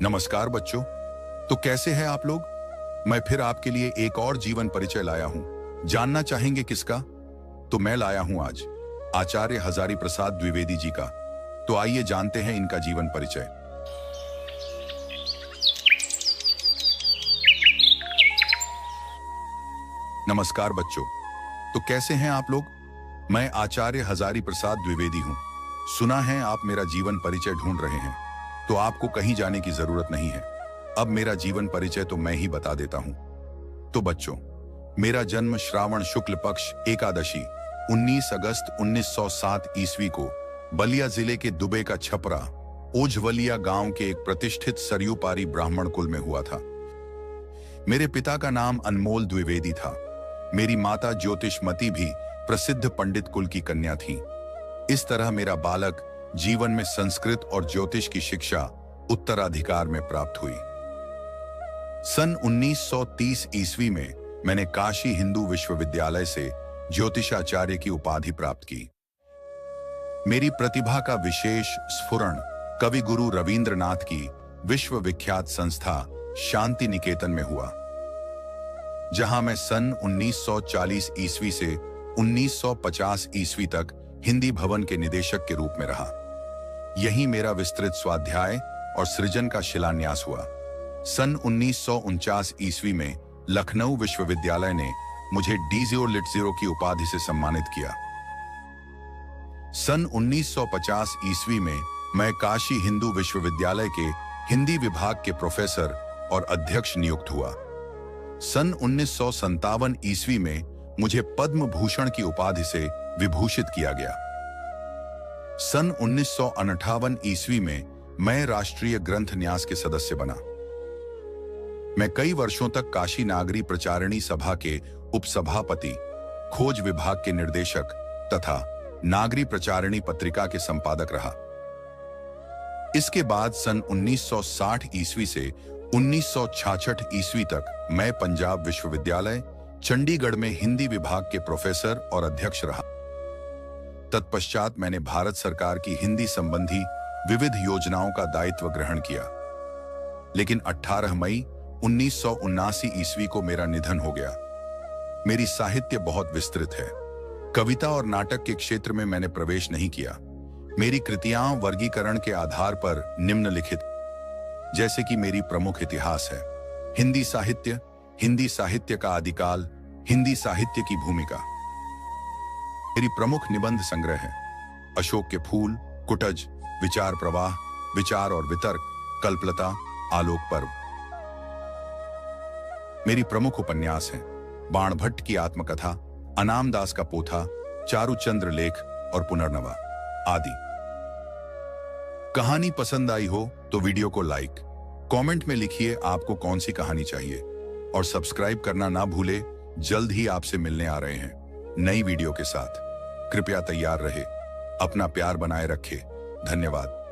नमस्कार बच्चों। तो कैसे हैं आप लोग? मैं फिर आपके लिए एक और जीवन परिचय लाया हूं। जानना चाहेंगे किसका? तो मैं लाया हूं आज आचार्य हजारी प्रसाद द्विवेदी जी का। तो आइए जानते हैं इनका जीवन परिचय। नमस्कार बच्चों। तो कैसे हैं आप लोग? मैं आचार्य हजारी प्रसाद द्विवेदी हूं। सुना है आप मेरा जीवन परिचय ढूंढ रहे हैं, तो आपको कहीं जाने की जरूरत नहीं है। अब मेरा जीवन परिचय तो मैं ही बता देता हूं। तो बच्चों, मेरा जन्म श्रावण शुक्ल पक्ष एकादशी 19 अगस्त 1907 ईस्वी को बलिया जिले के दुबे का छपरा ओझवलिया गांव के एक प्रतिष्ठित सरयू पारी ब्राह्मण कुल में हुआ था। मेरे पिता का नाम अनमोल द्विवेदी था। मेरी माता ज्योतिषमती भी प्रसिद्ध पंडित कुल की कन्या थी। इस तरह मेरा बालक जीवन में संस्कृत और ज्योतिष की शिक्षा उत्तराधिकार में प्राप्त हुई। सन 1930 ईस्वी में मैंने काशी हिंदू विश्वविद्यालय से ज्योतिषाचार्य की उपाधि प्राप्त की। मेरी प्रतिभा का विशेष स्फुरण कवि गुरु रवींद्रनाथ की विश्वविख्यात संस्था शांति निकेतन में हुआ, जहां मैं सन 1940 ईस्वी से 1950 ईस्वी तक हिंदी भवन के निदेशक के रूप में रहा। यहीं मेरा विस्तृत स्वाध्याय और सृजन का शिलान्यास हुआ। सन 1949 ईस्वी में लखनऊ विश्वविद्यालय ने मुझे डीजिओ लिटजीरो की उपाधि से सम्मानित किया। सन 1950 ईस्वी में मैं काशी हिंदू विश्वविद्यालय के हिंदी विभाग के प्रोफेसर और अध्यक्ष नियुक्त हुआ। सन 1957 ईस्वी में मुझे पद्म भूषण की उपाधि से विभूषित किया गया। सन 1958 ईस्वी में मैं राष्ट्रीय ग्रंथ न्यास के सदस्य बना। मैं कई वर्षों तक काशी नागरी प्रचारिणी सभा के उपसभापति, खोज विभाग के निर्देशक तथा नागरी प्रचारिणी पत्रिका के संपादक रहा। इसके बाद सन 1960 ईस्वी से 1966 ईस्वी तक मैं पंजाब विश्वविद्यालय चंडीगढ़ में हिंदी विभाग के प्रोफेसर और अध्यक्ष रहा। तत्पश्चात मैंने भारत सरकार की हिंदी संबंधी विविध योजनाओं का दायित्व ग्रहण किया। लेकिन 18 मई 1979 ईस्वी को मेरा निधन हो गया। मेरी साहित्य बहुत विस्तृत है। कविता और नाटक के क्षेत्र में मैंने प्रवेश नहीं किया। मेरी कृतियां वर्गीकरण के आधार पर निम्नलिखित, जैसे कि मेरी प्रमुख इतिहास है हिंदी साहित्य का आदिकाल, हिंदी साहित्य की भूमिका। मेरी प्रमुख निबंध संग्रह है अशोक के फूल, कुटज, विचार प्रवाह, विचार और वितर्क, कल्पलता, आलोक पर्व। मेरी प्रमुख उपन्यास हैं बाणभट्ट की आत्मकथा, अनाम दास का पोथा, चारुचंद्र लेख और पुनर्नवा आदि। कहानी पसंद आई हो तो वीडियो को लाइक, कमेंट में लिखिए आपको कौन सी कहानी चाहिए, और सब्सक्राइब करना ना भूले। जल्द ही आपसे मिलने आ रहे हैं नई वीडियो के साथ। कृपया तैयार रहे, अपना प्यार बनाए रखें। धन्यवाद।